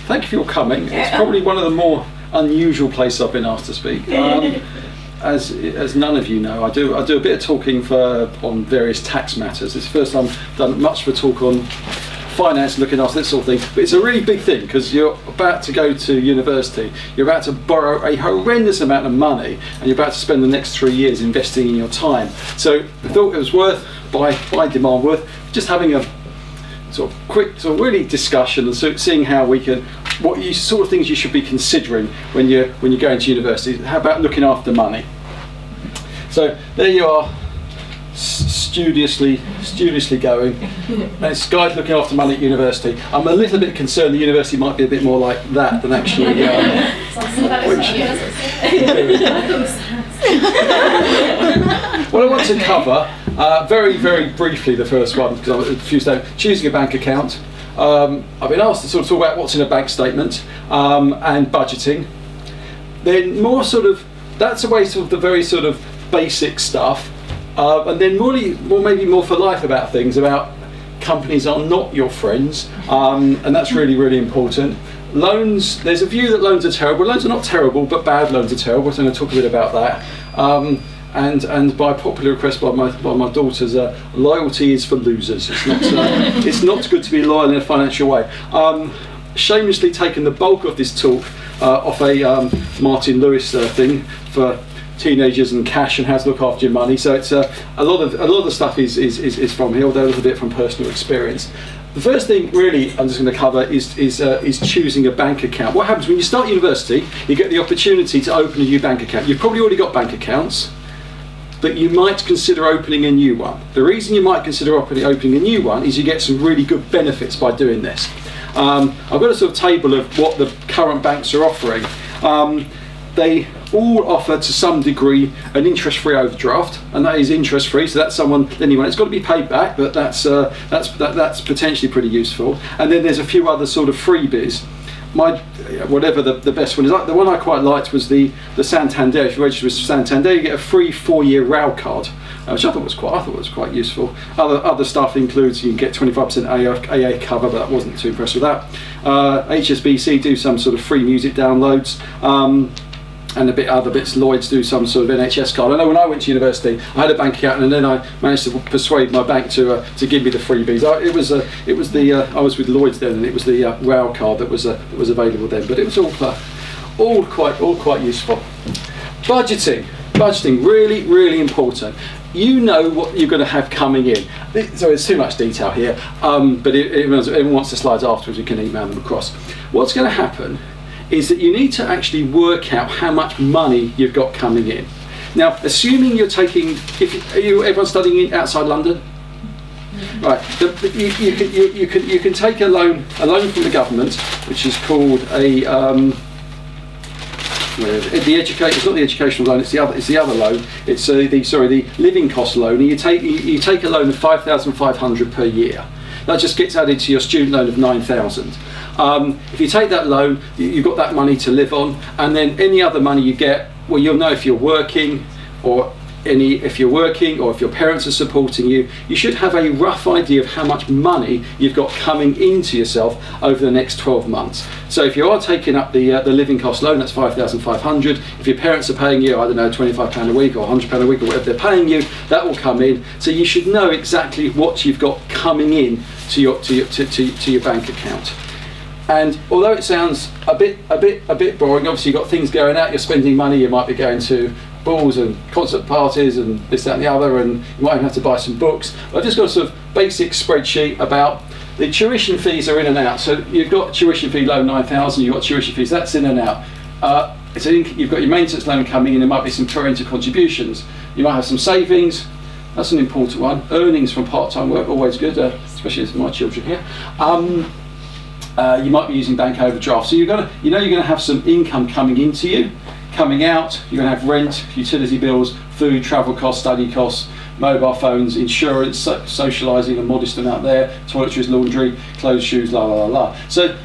thank you for your coming. It's probably one of the more unusual places I've been asked to speak. As none of you know, I do a bit of talking on various tax matters. It's the first time I've done much of a talk on finance, looking after this sort of thing. But it's a really big thing because you're about to go to university, you're about to borrow a horrendous amount of money, and you're about to spend the next 3 years investing in your time. So I thought it was worth, by demand, worth just having a sort of quick, sort of really discussion and seeing how we can, what sort of things you should be considering when you're going to university. How about looking after money? So there you are, studiously going, and it's guys looking after money at university. I'm a little bit concerned the university might be a bit more like that than actually what I want to cover very briefly, the first one, because I'm confused now, choosing a bank account. I've been asked to sort of talk about what's in a bank statement and budgeting. Then more sort of, that's a way sort of the very sort of basic stuff. And then maybe more for life about things, about companies are not your friends, and that's really important. Loans, there's a view that loans are terrible. Loans are not terrible, but bad loans are terrible. So I'm going to talk a bit about that. And by popular request by my daughters, loyalty is for losers. It's not good to be loyal in a financial way. Shamelessly taken the bulk of this talk off a Martin Lewis thing for teenagers and cash and how to look after your money. So it's a lot of the stuff is from here, although a little bit from personal experience. The first thing really I'm just going to cover is choosing a bank account. What happens when you start university? You get the opportunity to open a new bank account. You've probably already got bank accounts, but you might consider opening a new one. The reason you might consider opening a new one is you get some really good benefits by doing this. I've got a sort of table of what the current banks are offering. They all offer to some degree an interest-free overdraft, and that is interest-free. So that's anyone. It's got to be paid back, but that's potentially pretty useful. And then there's a few other sort of freebies. Whatever the best one is, the one I quite liked was the Santander. If you register with Santander, you get a free 4-year RAL card, which I thought was quite useful. Other stuff includes you can get 25% AA cover, but that wasn't too impressed with that. HSBC do some sort of free music downloads. And other bits. Lloyd's do some sort of NHS card. I know when I went to university, I had a bank account, and then I managed to persuade my bank to give me the freebies. I was with Lloyd's then, and it was the RAL card that was available then. But it was all quite useful. Budgeting, really important. You know what you're going to have coming in. So there's too much detail here, but if everyone wants the slides afterwards, you can email them across. What's going to happen is that you need to actually work out how much money you've got coming in. Now, assuming you're taking, everyone studying outside London, right? You can take a loan from the government, which is called it's not the educational loan. It's the other loan. It's the living cost loan. And you take a loan of £5,500 per year. That just gets added to your student loan of £9,000. If you take that loan, you've got that money to live on, and then any other money you get, well, you'll know if you're working, or if your parents are supporting you. You should have a rough idea of how much money you've got coming into yourself over the next 12 months. So if you are taking up the living cost loan, that's £5,500. If your parents are paying you, I don't know, £25 a week or £100 a week or whatever they're paying you, that will come in. So you should know exactly what you've got coming in to your bank account. And although it sounds a bit boring, obviously you've got things going out, you're spending money, you might be going to balls and concert parties and this, that and the other, and you might even have to buy some books. I've just got a sort of basic spreadsheet about the tuition fees are in and out. So you've got tuition fee loan 9,000, you've got tuition fees, that's in and out. So you've got your maintenance loan coming in, there might be some parental contributions, you might have some savings, that's an important one. Earnings from part-time work, always good, especially as my children here. You might be using bank overdraft, so you're going to have some income coming into you. Coming out, you're going to have rent, utility bills, food, travel costs, study costs, mobile phones, insurance, socialising, a modest amount there, toiletries, laundry, clothes, shoes, So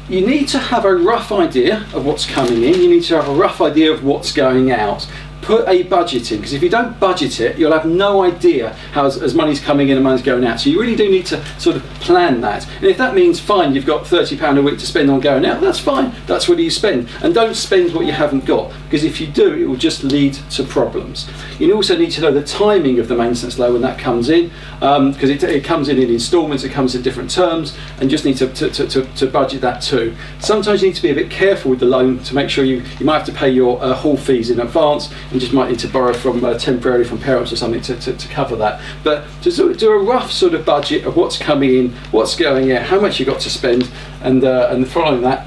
you need to have a rough idea of what's coming in, you need to have a rough idea of what's going out. put a budget in, because if you don't budget it, you'll have no idea how as money's coming in and money's going out. So you really do need to sort of plan that. And if that means, fine, you've got £30 a week to spend on going out, that's fine. That's what you spend. And don't spend what you haven't got, because if you do, it will just lead to problems. You also need to know the timing of the maintenance loan when that comes in, because it comes in instalments, it comes in different terms, and just need to budget that too. Sometimes you need to be a bit careful with the loan to make sure you might have to pay your hall fees in advance, and just might need to borrow from temporarily from parents or something to cover that. But to sort of do a rough sort of budget of what's coming in, what's going out, how much you've got to spend, and following that,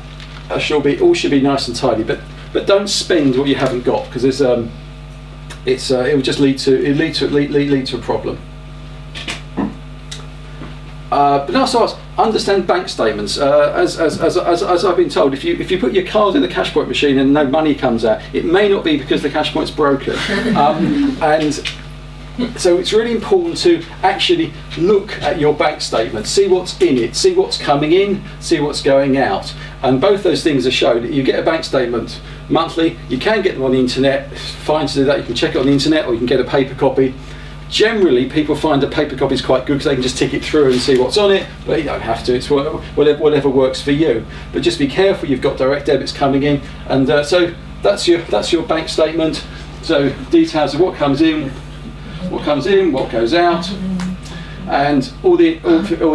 all should be nice and tidy. But don't spend what you haven't got, because it will just lead to a problem. But also understand bank statements. As I've been told, if you put your card in the cash point machine and no money comes out, it may not be because the cash point's broken. And so it's really important to actually look at your bank statement, see what's in it, see what's coming in, see what's going out. And both those things are shown. You get a bank statement monthly, you can get them on the internet, it's fine to do that, you can check it on the internet, or you can get a paper copy. Generally, people find that paper copy is quite good because they can just tick it through and see what's on it, but you don't have to. It's whatever works for you. But just be careful. You've got direct debits coming in, and so that's your bank statement. So details of what comes in, what goes out, and all the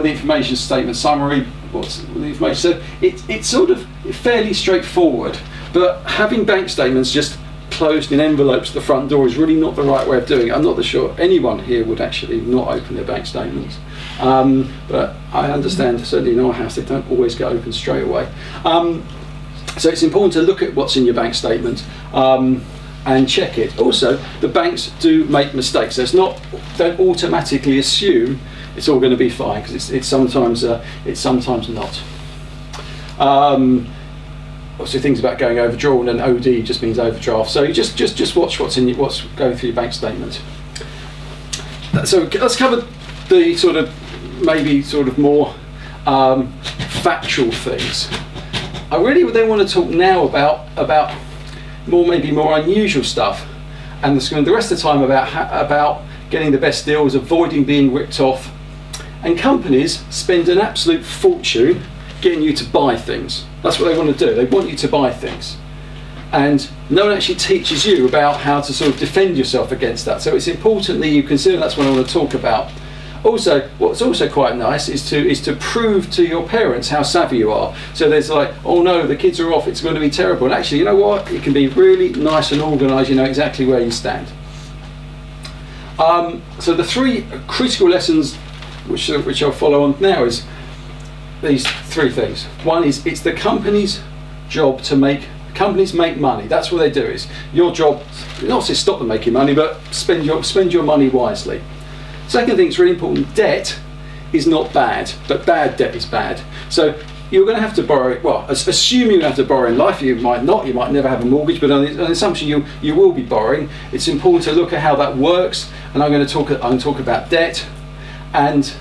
information statement summary. What's the information? So it's sort of fairly straightforward. But having bank statements just closed in envelopes at the front door is really not the right way of doing it. I'm not sure anyone here would actually not open their bank statements, but I understand certainly in our house they don't always get open straight away. So it's important to look at what's in your bank statement and check it. Also, the banks do make mistakes. Don't automatically assume it's all going to be fine, because it's sometimes not. Obviously, things about going overdrawn, and OD just means overdraft. So you just watch what's going through your bank statement. So let's cover the sort of more factual things. I really then want to talk now about more unusual stuff, and the rest of the time about getting the best deals, avoiding being ripped off. And companies spend an absolute fortune getting you to buy things. That's what they want to do. They want you to buy things, and no one actually teaches you about how to sort of defend yourself against that. So it's important that you consider. That's what I want to talk about. Also, what's also quite nice is to prove to your parents how savvy you are. So there's like, oh no, the kids are off, it's going to be terrible. And actually, you know what? It can be really nice and organised. You know exactly where you stand. So the three critical lessons which I'll follow on now is these three things. One is it's the company's job to make money. That's what they do. Is your job not to stop them making money, but spend your money wisely. Second thing, it's really important. Debt is not bad, but bad debt is bad. So you're going to have to borrow. Well, assume you have to borrow in life. You might not. You might never have a mortgage, but on the assumption you will be borrowing, it's important to look at how that works. And I'm going to talk about debt. And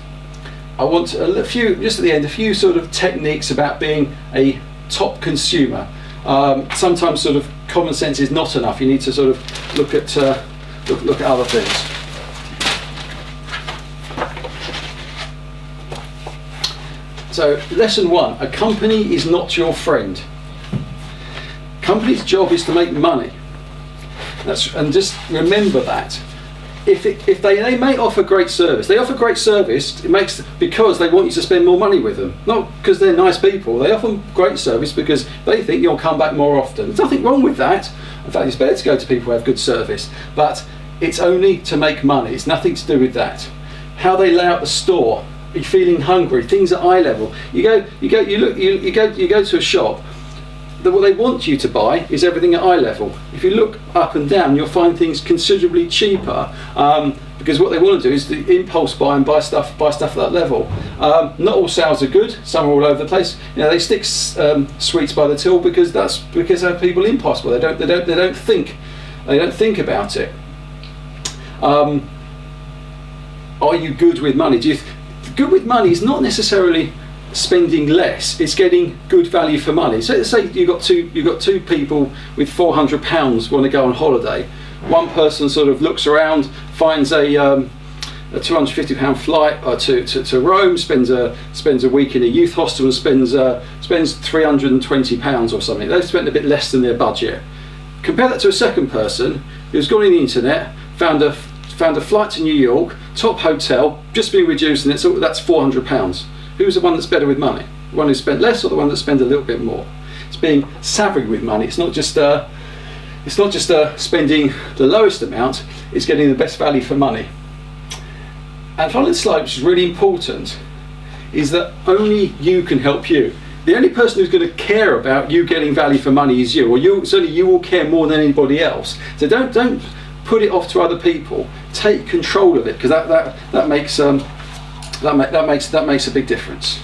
I want a few sort of techniques about being a top consumer. Sometimes sort of common sense is not enough. You need to sort of look at other things. So lesson one: a company is not your friend. Company's job is to make money. And just remember that. If they may offer great service, they offer great service. Because they want you to spend more money with them, not because they're nice people. They offer great service because they think you'll come back more often. There's nothing wrong with that. In fact, it's better to go to people who have good service. But it's only to make money. It's nothing to do with that. How they lay out the store. Are you feeling hungry? Things at eye level. You go to a shop. What they want you to buy is everything at eye level. If you look up and down, you'll find things considerably cheaper, because what they want to do is the impulse buy and buy stuff at that level. Not all sales are good. Some are all over the place. You know, they stick sweets by the till because people impulse buy. They don't think about it. Are you good with money? Good with money is not necessarily spending less, it's getting good value for money. So let's say you've got two people with £400 want to go on holiday. one person sort of looks around, finds a £250 flight to Rome, spends a week in a youth hostel, and spends £320 or something. They've spent a bit less than their budget. Compare that to a second person who's gone on the internet, found a flight to New York, top hotel, just been reduced, and that's £400. Who's the one that's better with money? The one who spent less, or the one that spent a little bit more? It's being savvy with money. It's not just spending the lowest amount. It's getting the best value for money. And finally, the slide, which is really important, is that only you can help you. The only person who's going to care about you getting value for money is you, or certainly you will care more than anybody else. So don't put it off to other people. Take control of it, because that makes a big difference.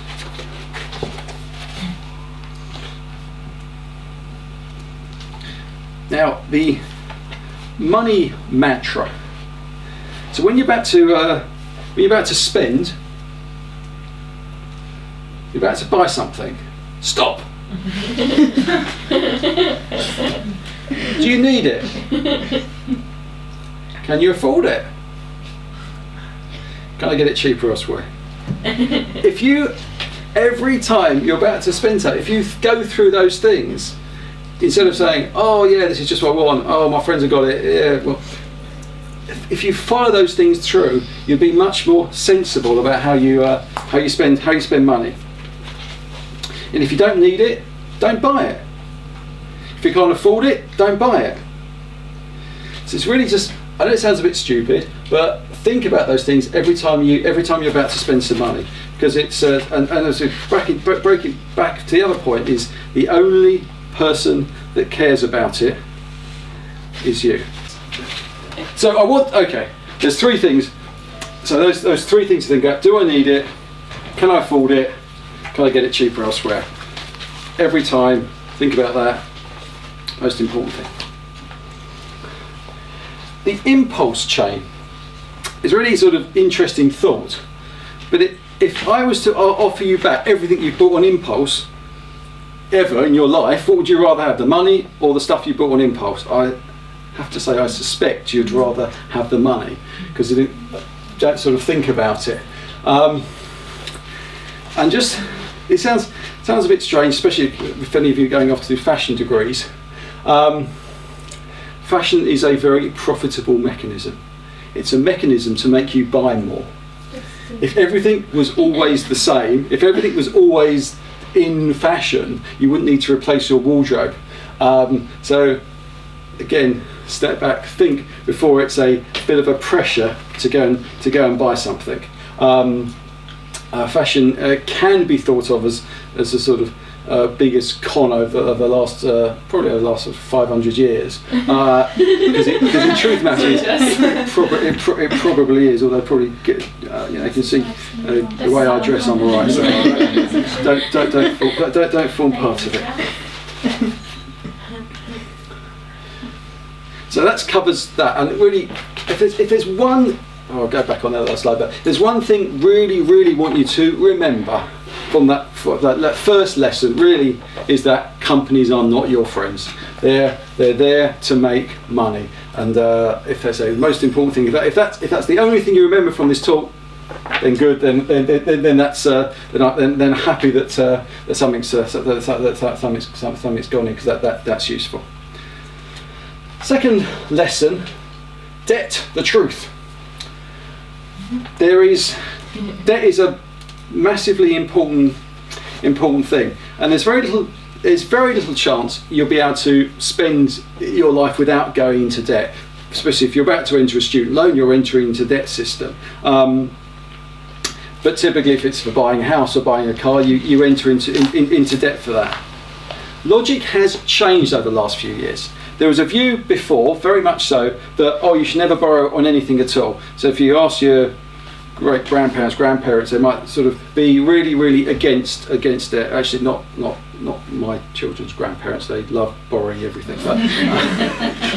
Now, the money mantra. So when you're about to spend, you're about to buy something, stop. Do you need it? Can you afford it? Can I get it cheaper elsewhere? If you, every time you're about to spend something, if you go through those things, instead of saying, oh yeah, this is just what I want, oh my friends have got it, yeah, well, if you follow those things through, you'll be much more sensible about how you spend money. And if you don't need it, don't buy it. If you can't afford it, don't buy it. So it's really just, I know it sounds a bit stupid, but think about those things every time you're about to spend some money, because it's and as breaking back to the other point, is the only person that cares about it is you. So there's three things. So those three things to think about: do I need it? Can I afford it? Can I get it cheaper elsewhere? Every time, think about that. Most important thing. The impulse chain is a really sort of interesting thought. But if I was to offer you back everything you bought on impulse ever in your life, what would you rather have, the money or the stuff you bought on impulse? I have to say I suspect you'd rather have the money, because you don't sort of think about it. And just, it sounds a bit strange, especially if any of you are going off to do fashion degrees. Fashion is a very profitable mechanism. It's a mechanism to make you buy more. If everything was always the same, if everything was always in fashion, you wouldn't need to replace your wardrobe. So again, step back, think before it's a bit of a pressure to go and buy something. Fashion can be thought of as a sort of biggest con over the last probably over the last 500 years, because in truth matters it probably is, although probably you can see the way I dress, I'm alright, so don't form part of it. So that covers that. And really, if there's one, I'll go back on that slide, but there's one thing really want you to remember from that first lesson, really, is that companies are not your friends. They're there to make money. And if that's the most important thing, if that's the only thing you remember from this talk, then good. Then that's then happy that something's gone in, because that's useful. Second lesson: debt the truth. Debt is a massively important thing, and there's very little chance you'll be able to spend your life without going into debt. Especially if you're about to enter a student loan, you're entering into debt system. But typically, if it's for buying a house or buying a car, you enter into debt for that. Logic has changed over the last few years. There was a view before, very much so, that you should never borrow on anything at all. So if you ask your great grandparents, they might sort of be really against it. Actually, not my children's grandparents. They love borrowing everything,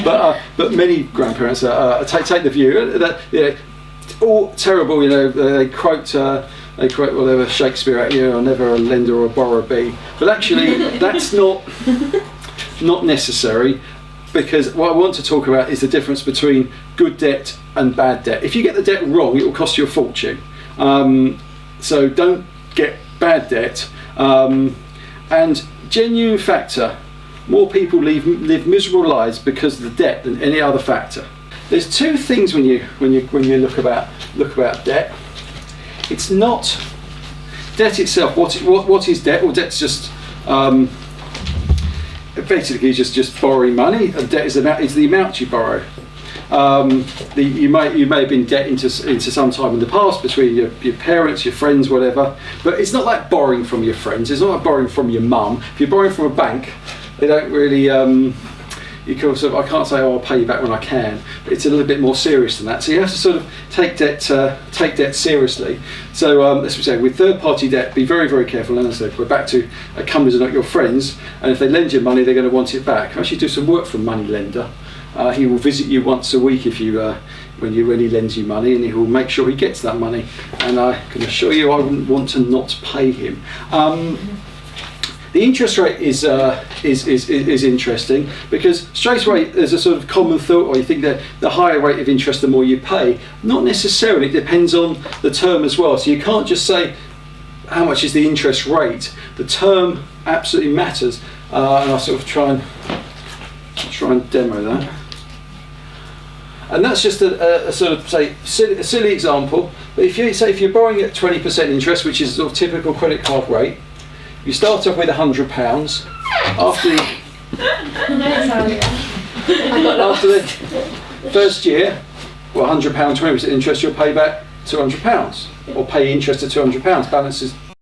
but many grandparents take the view that all terrible. They quote whatever Shakespeare at you, never a lender or a borrower be. But actually, that's not necessary. because what I want to talk about is the difference between good debt and bad debt. If you get the debt wrong, it will cost you a fortune. So don't get bad debt. And genuine factor, more people live miserable lives because of the debt than any other factor. There's two things when you look about debt. It's not debt itself. What is debt? Well, debt's just basically just borrowing money. And debt is the amount you borrow. You may have been debt into some time in the past between your parents, your friends, whatever. But it's not like borrowing from your friends. It's not like borrowing from your mum. If you're borrowing from a bank, they don't really. You can sort of, I can't say, oh, I'll pay you back when I can. But it's a little bit more serious than that. So you have to sort of take debt seriously. So as we say, with third-party debt, be very, very careful. And as I said, we're back to companies are not your friends, and if they lend you money, they're going to want it back. Actually, do some work for a money lender. He will visit you once a week if you when he lends you money, and he will make sure he gets that money. And I can assure you, I wouldn't want to not pay him. The interest rate is interesting because straight away there's a sort of common thought, or you think that the higher rate of interest the more you pay. Not necessarily, it depends on the term as well. So you can't just say how much is the interest rate. The term absolutely matters, and I'll sort of try and demo that. And that's just a sort of a silly example. But if you're borrowing at 20% interest, which is sort of typical credit card rate. You start off with £100. After the first year, well, £100, 20% interest, you'll pay back £200, or pay interest of £200. Balance is